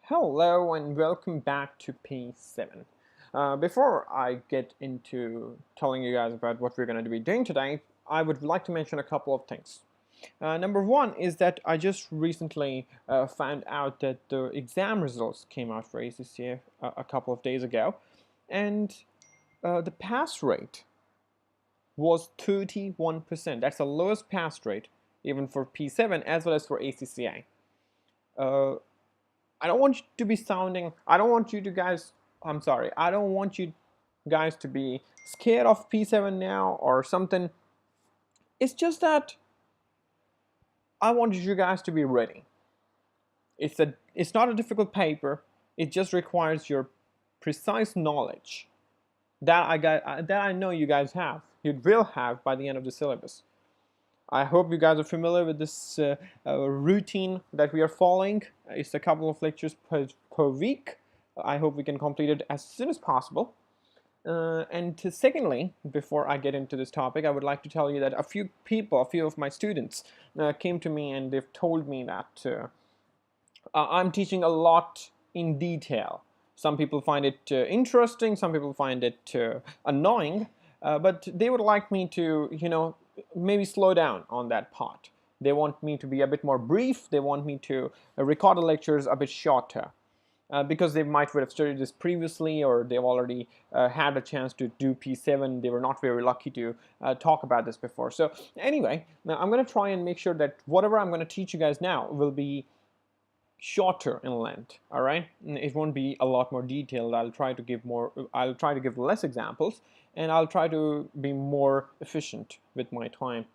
Hello and welcome back to P7. Before I get into telling you guys about what we're going to be doing today, I would like to mention a couple of things. Number one is that I just recently found out that the exam results came out for ACCA a couple of days ago, and the pass rate was 31%. That's the lowest pass rate even for P7 as well as for ACCA. I don't want you to be sounding, I don't want you to guys, I'm sorry, I don't want you guys to be scared of P7 now or something. It's just that I want you guys to be ready. It's not a difficult paper. It just requires your precise knowledge that I know you guys have. You will have by the end of the syllabus. I hope you guys are familiar with this routine that we are following. It's a couple of lectures per week. I hope we can complete it as soon as possible. And secondly, before I get into this topic, I would like to tell you that a few of my students came to me and they've told me that I'm teaching a lot in detail. Some people find it interesting, some people find it annoying, but they would like me to, maybe slow down on that part. They want me to be a bit more brief. They want me to record the lectures a bit shorter because they might have studied this previously, or they've already had a chance to do P7. They were not very lucky to talk about this before. So anyway, now I'm going to try and make sure that whatever I'm going to teach you guys now will be shorter in length. All right, it won't be a lot more detailed. I'll try to give less examples, and I'll try to be more efficient with my time.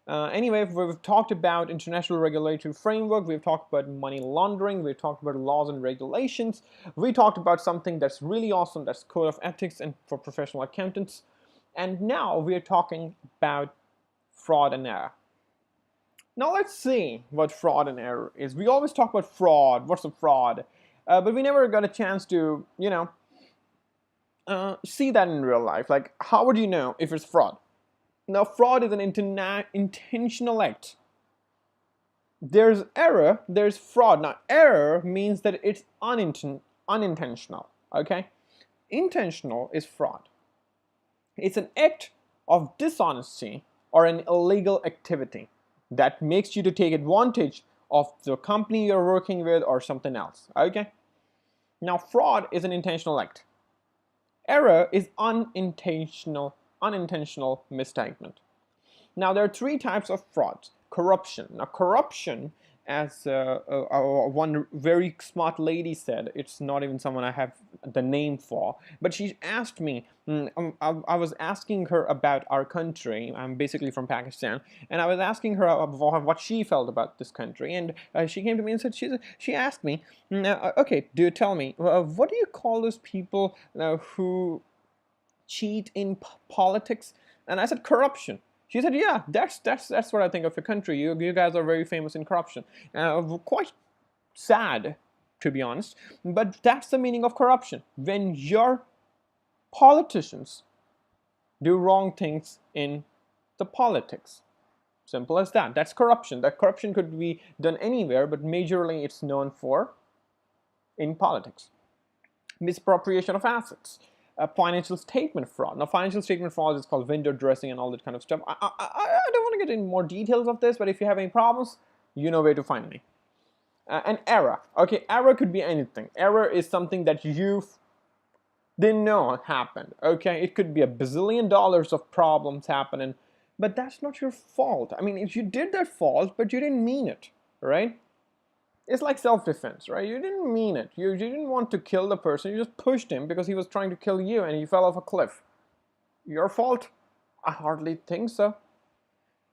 Anyway, we've talked about international regulatory framework, we've talked about money laundering, we've talked about laws and regulations, we talked about something that's really awesome, that's code of ethics and for professional accountants, and now we're talking about fraud and error. Now let's see what fraud and error is. We always talk about fraud, what's a fraud, but we never got a chance to, see that in real life. Like, how would you know if it's fraud? Now, fraud is an intentional act. There's error, there's fraud. Now, error means that it's unintentional, okay? Intentional is fraud. It's an act of dishonesty or an illegal activity that makes you to take advantage of the company you're working with or something else, okay? Now, fraud is an intentional act. Error is unintentional misstatement. Now, there are three types of frauds. Corruption. Now, corruption, as one very smart lady said, it's not even someone I have the name for, but she asked me, I was asking her about our country. I'm basically from Pakistan, and I was asking her what she felt about this country, and she came to me and said, she asked me, okay, tell me, what do you call those people who cheat in politics? And I said, corruption. She said, yeah, that's what I think of your country. You guys are very famous in corruption. Quite sad, to be honest, but that's the meaning of corruption. When your politicians do wrong things in the politics. Simple as that. That's corruption. That corruption could be done anywhere, but majorly it's known for in politics. Misappropriation of assets. Financial statement fraud. Now, financial statement fraud is called window dressing and all that kind of stuff. I don't want to get into more details of this, but if you have any problems, you know where to find me. And error. Okay, error could be anything. Error is something that you didn't know happened. Okay, it could be $1 bazillion of problems happening, but that's not your fault. I mean, if you did that fault, but you didn't mean it, right? It's like self-defense, right? You didn't mean it. You didn't want to kill the person. You just pushed him because he was trying to kill you and he fell off a cliff. Your fault? I hardly think so.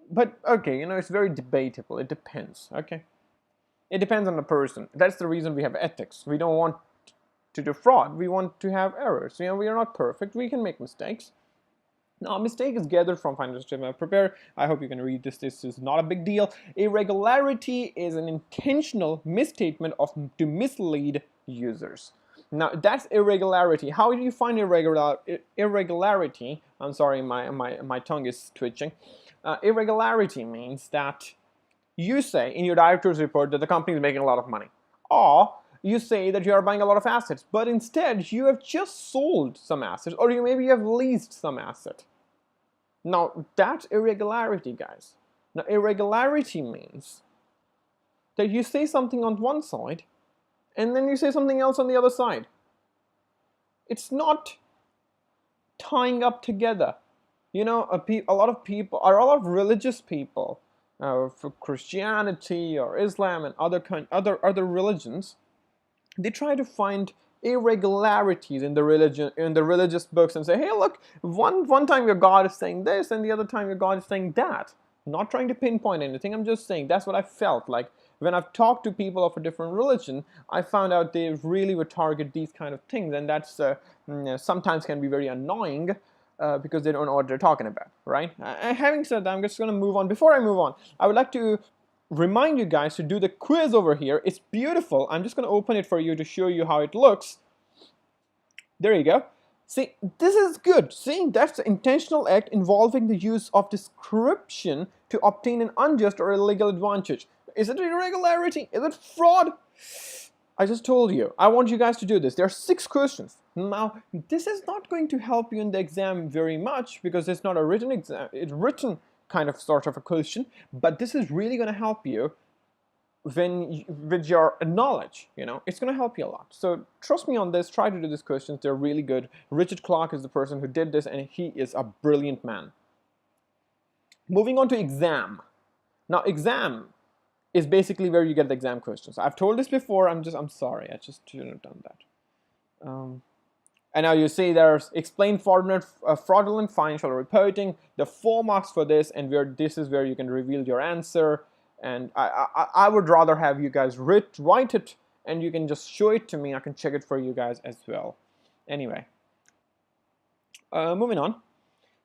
But, okay, it's very debatable. It depends, okay? It depends on the person. That's the reason we have ethics. We don't want to do fraud. We want to have errors. We are not perfect. We can make mistakes. Now, a mistake is gathered from financial statement prepare. I hope you can read this. This is not a big deal. Irregularity is an intentional misstatement to mislead users. Now, that's irregularity. How do you find irregularity? I'm sorry, my tongue is twitching. Irregularity means that you say in your director's report that the company is making a lot of money, or you say that you are buying a lot of assets, but instead you have just sold some assets, or maybe you have leased some asset. Now that's irregularity, guys. Now irregularity means that you say something on one side and then you say something else on the other side. It's not tying up together. You know, a lot of people, or a lot of religious people, for Christianity or Islam and other religions, they try to find irregularities in the religious books and say, hey, look, one time your God is saying this and the other time your God is saying that. I'm not trying to pinpoint anything. I'm just saying that's what I felt like when I've talked to people of a different religion. I found out they really would target these kind of things, and that's sometimes can be very annoying. Because they don't know what they're talking about, right? Having said that, I'm just going to move on. Before I move on, I would like to remind you guys to do the quiz over here. It's beautiful. I'm just going to open it for you to show you how it looks. There you go. See, this is good. See, that's the intentional act involving the use of description to obtain an unjust or illegal advantage. Is it irregularity? Is it fraud? I just told you. I want you guys to do this. There are 6 questions. Now, this is not going to help you in the exam very much because it's not a written exam. It's written kind of sort of a question, but this is really going to help you with your knowledge. You know, it's going to help you a lot. So trust me on this. Try to do these questions. They're really good. Richard Clark is the person who did this, and he is a brilliant man. Moving on to exam. Now, exam is basically where you get the exam questions. I've told this before. I'm sorry. I just shouldn't have done that. And now you see there's explain fraudulent financial reporting, the 4 marks for this, and this is where you can reveal your answer. And I would rather have you guys write it, and you can just show it to me. I can check it for you guys as well. Anyway, moving on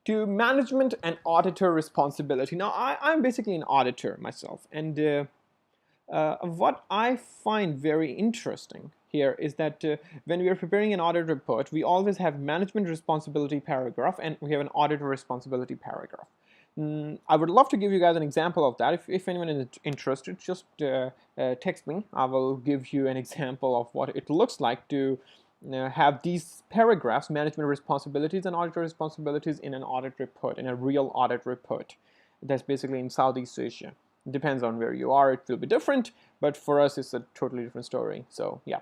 to management and auditor responsibility. Now, I'm basically an auditor myself, and what I find very interesting here is that when we are preparing an audit report, we always have management responsibility paragraph and we have an auditor responsibility paragraph. I would love to give you guys an example of that. If anyone is interested, just text me. I will give you an example of what it looks like to have these paragraphs, management responsibilities and auditor responsibilities, in an audit report, in a real audit report. That's basically in Southeast Asia. It depends on where you are. It will be different, but for us, it's a totally different story. So, yeah.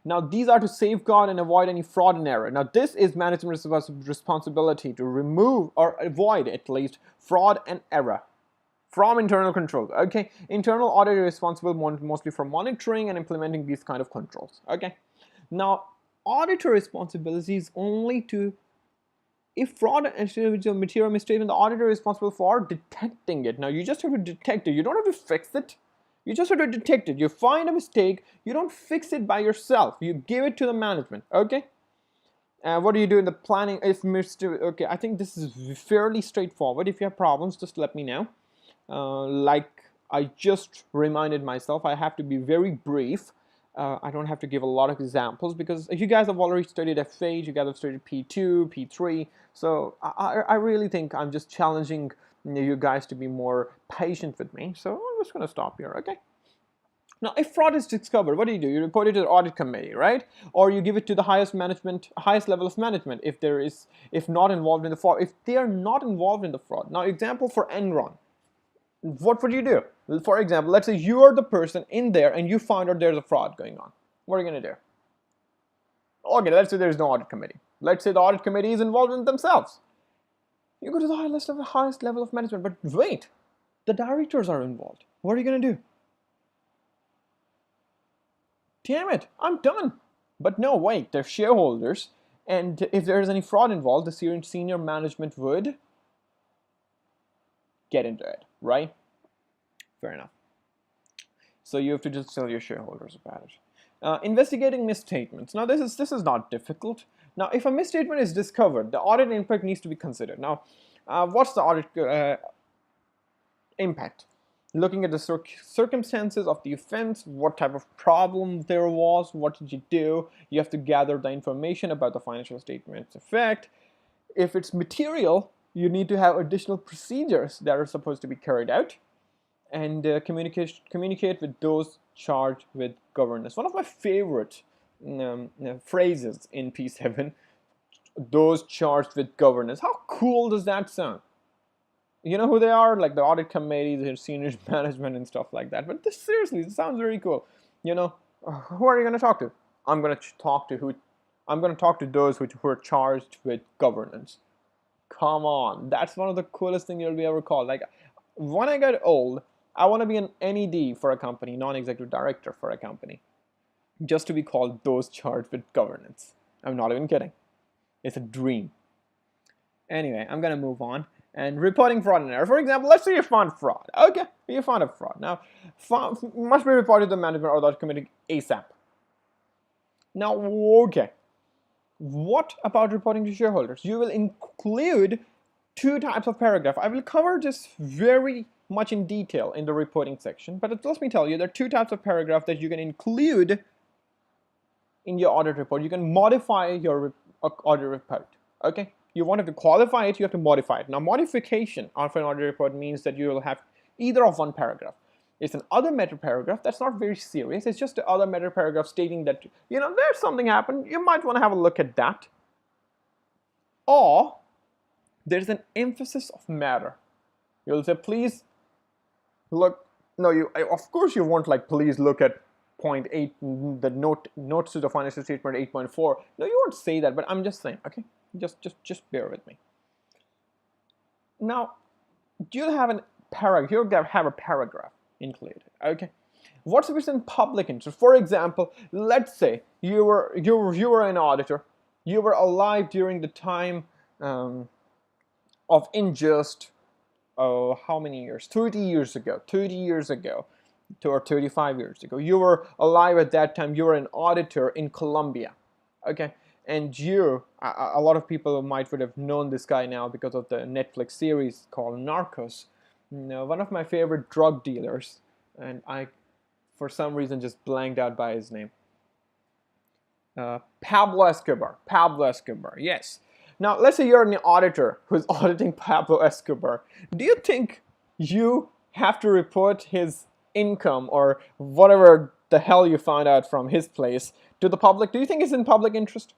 Now, these are to safeguard and avoid any fraud and error. Now, this is management responsibility to remove or avoid at least fraud and error from internal controls. Okay, internal audit is responsible mostly for monitoring and implementing these kind of controls. Okay, now auditor responsibility is only to, if fraud and material misstatement, the auditor is responsible for detecting it. Now, you just have to detect it. You don't have to fix it. You just have to detect it. You find a mistake. You don't fix it by yourself. You give it to the management. Okay. What do you do in the planning? Okay, I think this is fairly straightforward. If you have problems, just let me know. Like I just reminded myself, I have to be very brief. I don't have to give a lot of examples because you guys have already studied F8, you guys have studied P2, P3. So I really think I'm just challenging you guys to be more patient with me. So I'm just going to stop here, okay? Now, if fraud is discovered, what do? You report it to the audit committee, right? Or you give it to the highest level of management if not involved in the fraud, if they are not involved in the fraud. Now, example for Enron. What would you do? For example, let's say you are the person in there and you find out there's a fraud going on. What are you going to do? Okay, let's say there's no audit committee. Let's say the audit committee is involved in themselves. You go to the highest level of management, but wait, the directors are involved. What are you going to do? Damn it, I'm done. But no, wait, they're shareholders, and if there's any fraud involved, the senior management would get into it, right? Fair enough. So you have to just tell your shareholders about it. Investigating misstatements. Now, this is not difficult. Now, if a misstatement is discovered, the audit impact needs to be considered. Now, what's the audit impact? Looking at the circumstances of the offense, what type of problem there was, what did you do? You have to gather the information about the financial statement's effect. If it's material, you need to have additional procedures that are supposed to be carried out, and communicate with those charged with governance. One of my favorite phrases in P7, those charged with governance. How cool does that sound? You know who they are? Like the audit committee, the senior management and stuff like that. But this, seriously, this sounds very cool. You know, who are you going to talk to? I'm going to talk to who? I'm going to talk to those who are charged with governance. Come on, that's one of the coolest things you'll be ever called. Like, when I get old, I want to be an NED for a company, non-executive director for a company, just to be called those charged with governance. I'm not even kidding. It's a dream. Anyway, I'm gonna move on. And reporting fraud and error. For example, let's say you found fraud. Okay, you found a fraud. Now, must be reported to the management or the committee ASAP. Now, okay. What about reporting to shareholders? You will include two types of paragraph. I will cover this very much in detail in the reporting section, but let me tell you, there are two types of paragraph that you can include in your audit report. You can modify your audit report. Okay, you wanted to qualify it, you have to modify it. Now, modification of an audit report means that you will have either of one paragraph. It's an other matter paragraph that's not very serious. It's just the other matter paragraph stating that, you know, there's something happened. You might want to have a look at that. Or there's an emphasis of matter. You'll say, please look. No, of course you won't like, please look at point 8, the notes to the financial statement 8.4. No, you won't say that, but I'm just saying, okay? Just bear with me. Now, you'll have a paragraph. You'll have a paragraph included. Okay. What's if it's in public interest? For example, let's say you were an auditor. You were alive during the time of unjust. Oh, how many years? 30 years ago. 30 years ago. Or 35 years ago. You were alive at that time. You were an auditor in Colombia. Okay. And a lot of people would have known this guy now because of the Netflix series called Narcos. No, one of my favorite drug dealers, and I, for some reason, just blanked out by his name. Pablo Escobar. Pablo Escobar, yes. Now, let's say you're an auditor who's auditing Pablo Escobar. Do you think you have to report his income or whatever the hell you found out from his place to the public? Do you think it's in public interest?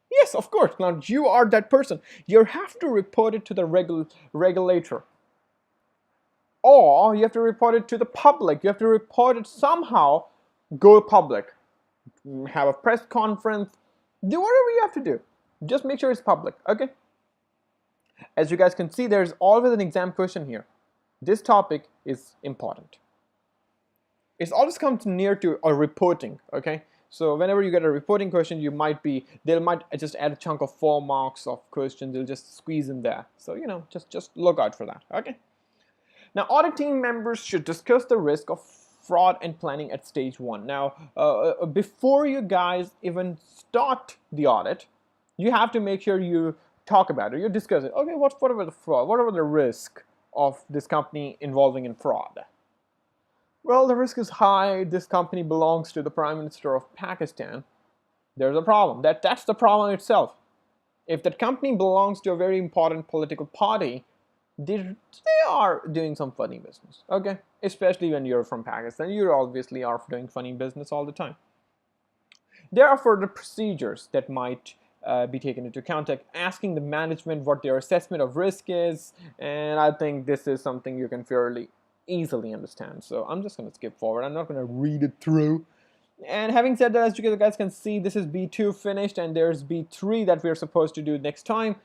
Yes, of course. Now, you are that person. You have to report it to the regulator. Or you have to report it to the public. You have to report it somehow, go public. Have a press conference. Do whatever you have to do. Just make sure it's public, okay? As you guys can see, there's always an exam question here. This topic is important. It always comes near to a reporting, okay? So whenever you get a reporting question, they might just add a chunk of 4 marks of questions. They'll just squeeze in there. So, you know, just look out for that, okay? Now, audit team members should discuss the risk of fraud and planning at stage 1. Now, before you guys even start the audit, you have to make sure you talk about it. You discuss it. Okay, what about the fraud? What about the risk of this company involving in fraud? Well, the risk is high. This company belongs to the Prime Minister of Pakistan. There's a problem. That's the problem itself. If that company belongs to a very important political party, they are doing some funny business, okay? Especially when you're from Pakistan, you obviously are doing funny business all the time. There are further procedures that might be taken into account, like asking the management what their assessment of risk is, and I think this is something you can fairly easily understand. So I'm just going to skip forward. I'm not going to read it through. And having said that, as you guys can see, this is B2 finished, and there's B3 that we're supposed to do next time.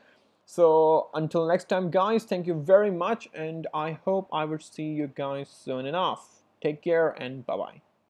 So until next time, guys, thank you very much, and I hope I will see you guys soon enough. Take care, and bye-bye.